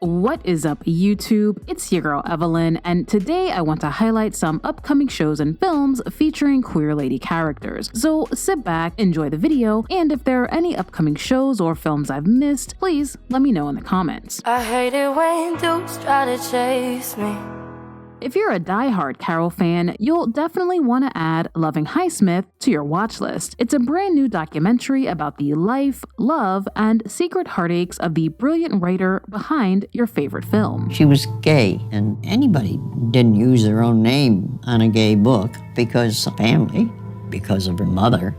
What is up, YouTube? It's your girl Evelyn, and today I want to highlight some upcoming shows and films featuring queer lady characters. So sit back, enjoy the video, and if there are any upcoming shows or films I've missed, please let me know in the comments. I hate it when dudes try to chase me. If you're a diehard Carol fan, you'll definitely want to add Loving Highsmith to your watch list. It's a brand new documentary about the life, love, and secret heartaches of the brilliant writer behind your favorite film. She was gay, and anybody didn't use their own name on a gay book because family, because of her mother.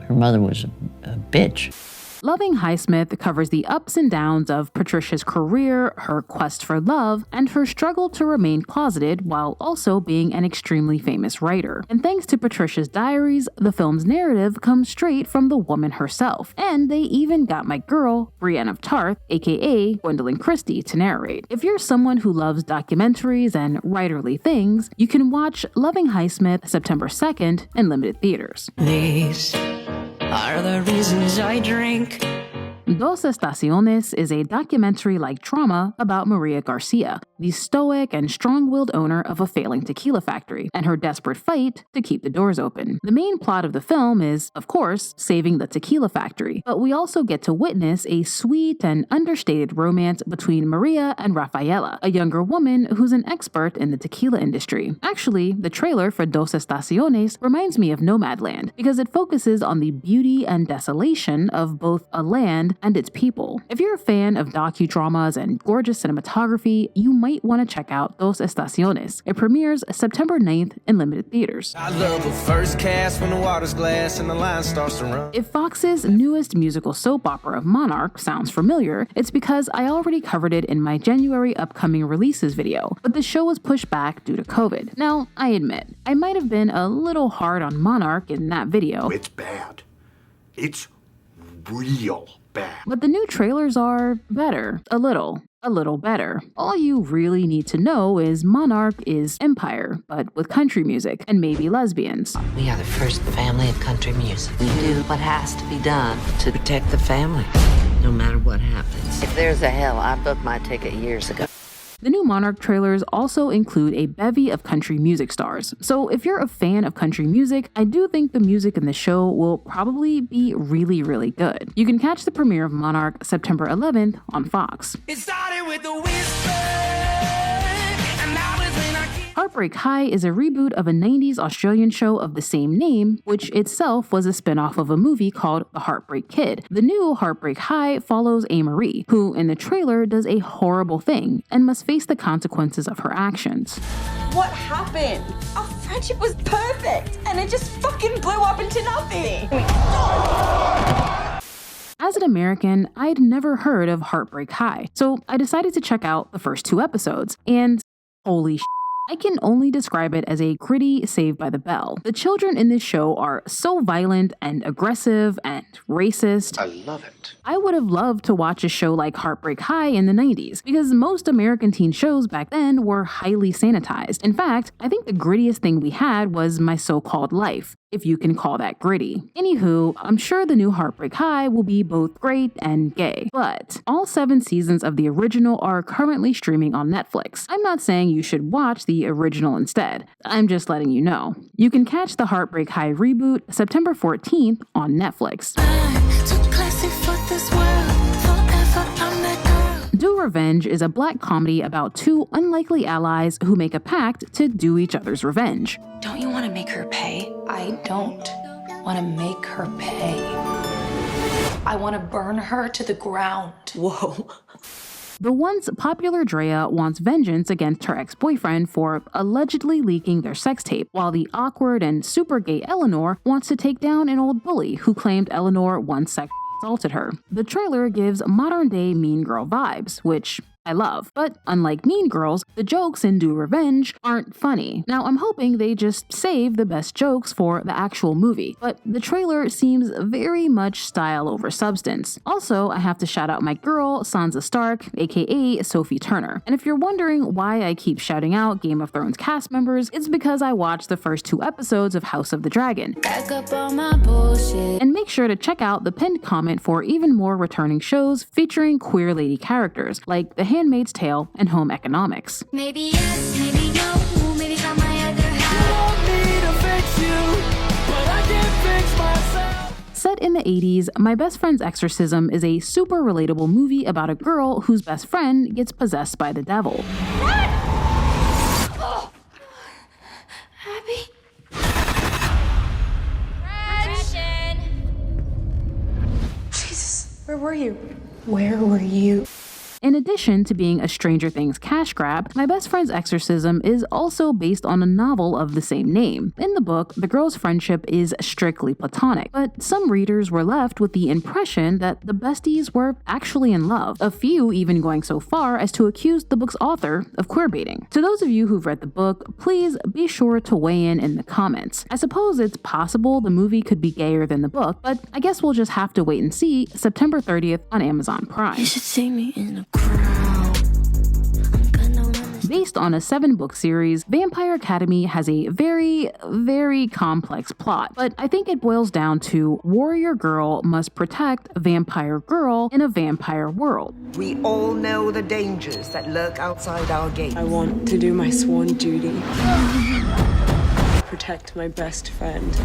Her mother was a bitch. Loving Highsmith covers the ups and downs of Patricia's career, her quest for love, and her struggle to remain closeted while also being an extremely famous writer. And thanks to Patricia's diaries, the film's narrative comes straight from the woman herself. And they even got my girl, Brienne of Tarth, aka Gwendolyn Christie, to narrate. If you're someone who loves documentaries and writerly things, you can watch Loving Highsmith September 2nd in limited theaters. These are the reasons I drink. Dos Estaciones is a documentary-like drama about Maria Garcia, the stoic and strong-willed owner of a failing tequila factory, and her desperate fight to keep the doors open. The main plot of the film is, of course, saving the tequila factory, but we also get to witness a sweet and understated romance between Maria and Rafaela, a younger woman who's an expert in the tequila industry. Actually, the trailer for Dos Estaciones reminds me of Nomadland because it focuses on the beauty and desolation of both a land and its people. If you're a fan of docudramas and gorgeous cinematography, you might want to check out Dos Estaciones. It premieres September 9th in limited theaters. I love the first cast when the water's glass and the line starts to run. If Fox's newest musical soap opera of Monarch sounds familiar, it's because I already covered it in my January upcoming releases video, but the show was pushed back due to COVID. Now, I admit, I might have been a little hard on Monarch in that video. It's bad. It's real bad. But the new trailers are better. A little better. All you really need to know is Monarch is Empire, but with country music and maybe lesbians. We are the first family of country music. We do what has to be done to protect the family, no matter what happens. If there's a hell, I booked my ticket years ago. The new Monarch trailers also include a bevy of country music stars, so if you're a fan of country music, I do think the music in the show will probably be really good. You can catch the premiere of Monarch September 11th on Fox. It started with a whisper, and now it's when I keep... Heartbreak High is a reboot of a 90s Australian show of the same name, which itself was a spin-off of a movie called The Heartbreak Kid. The new Heartbreak High follows A-Marie, who in the trailer does a horrible thing and must face the consequences of her actions. What happened? Our friendship was perfect, and it just fucking blew up into nothing. As an American, I'd never heard of Heartbreak High, so I decided to check out the first 2 episodes, and holy shit. I can only describe it as a gritty Saved by the Bell. The children in this show are so violent and aggressive and racist. I love it. I would have loved to watch a show like Heartbreak High in the 90s, because most American teen shows back then were highly sanitized. In fact, I think the grittiest thing we had was My So-Called Life, if you can call that gritty. Anywho, I'm sure the new Heartbreak High will be both great and gay, but all 7 seasons of the original are currently streaming on Netflix. I'm not saying you should watch the original instead. I'm just letting you know. You can catch the Heartbreak High reboot September 14th on Netflix. Do Revenge is a black comedy about 2 unlikely allies who make a pact to do each other's revenge. Don't you want to make her pay? I don't want to make her pay. I want to burn her to the ground. Whoa. The once popular Drea wants vengeance against her ex-boyfriend for allegedly leaking their sex tape, while the awkward and super gay Eleanor wants to take down an old bully who claimed Eleanor once sexually assaulted her. The trailer gives modern-day Mean Girl vibes, which I love. But unlike Mean Girls, the jokes in Do Revenge aren't funny. Now, I'm hoping they just save the best jokes for the actual movie, but the trailer seems very much style over substance. Also, I have to shout out my girl, Sansa Stark, aka Sophie Turner. And if you're wondering why I keep shouting out Game of Thrones cast members, it's because I watched the first 2 episodes of House of the Dragon. Back up all my bullshit. And make sure to check out the pinned comment for even more returning shows featuring queer lady characters, like The Handmaid's Tale and home economics. Maybe yes, maybe no, maybe got my other half. Want me to fix you, but I can't fix myself. Set in the 80s, My Best Friend's Exorcism is a super relatable movie about a girl whose best friend gets possessed by the devil. Oh. Abby? Jesus, where were you? Where were you? In addition to being a Stranger Things cash grab, My Best Friend's Exorcism is also based on a novel of the same name. In the book, the girls' friendship is strictly platonic, but some readers were left with the impression that the besties were actually in love, a few even going so far as to accuse the book's author of queerbaiting. To those of you who've read the book, please be sure to weigh in the comments. I suppose it's possible the movie could be gayer than the book, but I guess we'll just have to wait and see September 30th on Amazon Prime. You should see me in a crowd. Based on a 7-book series, Vampire Academy has a very, very complex plot, but I think it boils down to warrior girl must protect vampire girl in a vampire world. We all know the dangers that lurk outside our gates. I want to do my sworn duty. Protect my best friend.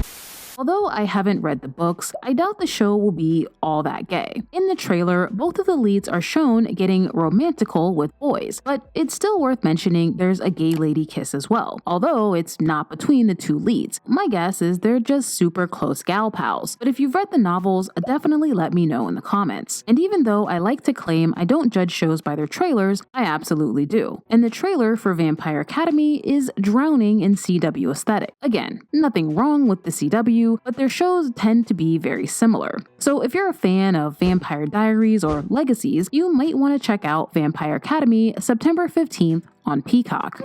Although I haven't read the books, I doubt the show will be all that gay. In the trailer, both of the leads are shown getting romantical with boys, but it's still worth mentioning there's a gay lady kiss as well, although it's not between the two leads. My guess is they're just super close gal pals, but if you've read the novels, definitely let me know in the comments. And even though I like to claim I don't judge shows by their trailers, I absolutely do. And the trailer for Vampire Academy is drowning in CW aesthetic. Again, nothing wrong with the CW, but their shows tend to be very similar. So if you're a fan of Vampire Diaries or Legacies, you might want to check out Vampire Academy September 15th on Peacock.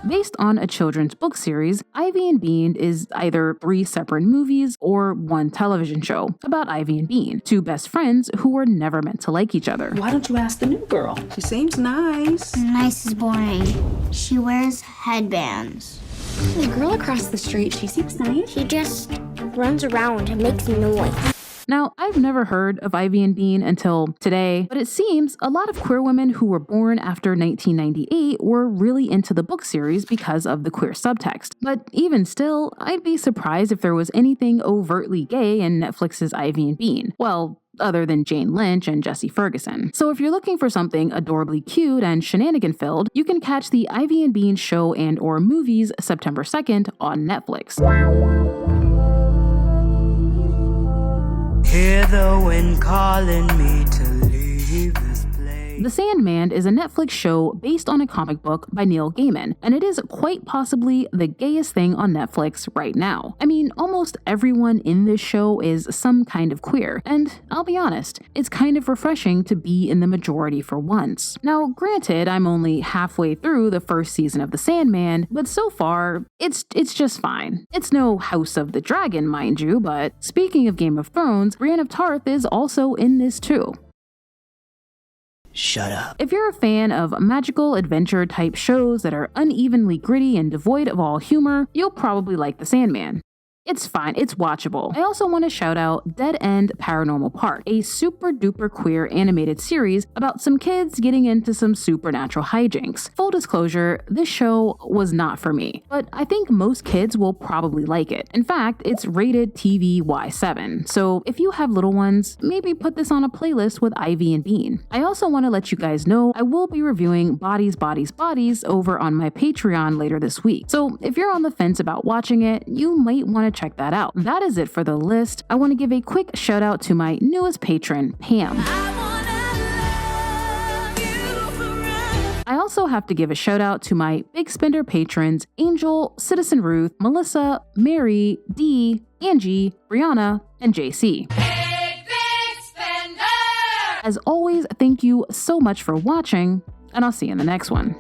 Based on a children's book series, Ivy and Bean is either 3 separate movies or 1 television show about Ivy and Bean, 2 best friends who were never meant to like each other. Why don't you ask the new girl? She seems nice. Nice is boring. She wears headbands. The girl across the street, she seems nice. She just runs around and makes noise. Now, I've never heard of Ivy and Bean until today, but it seems a lot of queer women who were born after 1998 were really into the book series because of the queer subtext. But even still, I'd be surprised if there was anything overtly gay in Netflix's Ivy and Bean. Well, other than Jane Lynch and Jessie Ferguson. So if you're looking for something adorably cute and shenanigan-filled, you can catch the Ivy and Bean show and or movies September 2nd on Netflix. Hear the wind calling me to leave this place. The Sandman is a Netflix show based on a comic book by Neil Gaiman, and it is quite possibly the gayest thing on Netflix right now. I mean, almost everyone in this show is some kind of queer, and I'll be honest, it's kind of refreshing to be in the majority for once. Now, granted, I'm only halfway through the first season of The Sandman, but so far, it's just fine. It's no House of the Dragon, mind you, but speaking of Game of Thrones, Brienne of Tarth is also in this too. Shut up. If you're a fan of magical adventure type shows that are unevenly gritty and devoid of all humor, you'll probably like The Sandman. It's fine, it's watchable. I also want to shout out Dead End Paranormal Park, a super duper queer animated series about some kids getting into some supernatural hijinks. Full disclosure, this show was not for me, but I think most kids will probably like it. In fact, it's rated TV Y7, so if you have little ones, maybe put this on a playlist with Ivy and Bean. I also want to let you guys know I will be reviewing Bodies, Bodies, Bodies over on my Patreon later this week. So if you're on the fence about watching it, you might want to check that out. That is it for the list. I want to give a quick shout out to my newest patron, Pam. I also have to give a shout out to my Big Spender patrons, Angel, Citizen Ruth, Melissa, Mary, Dee, Angie, Brianna, and JC. As always, thank you so much for watching, and I'll see you in the next one.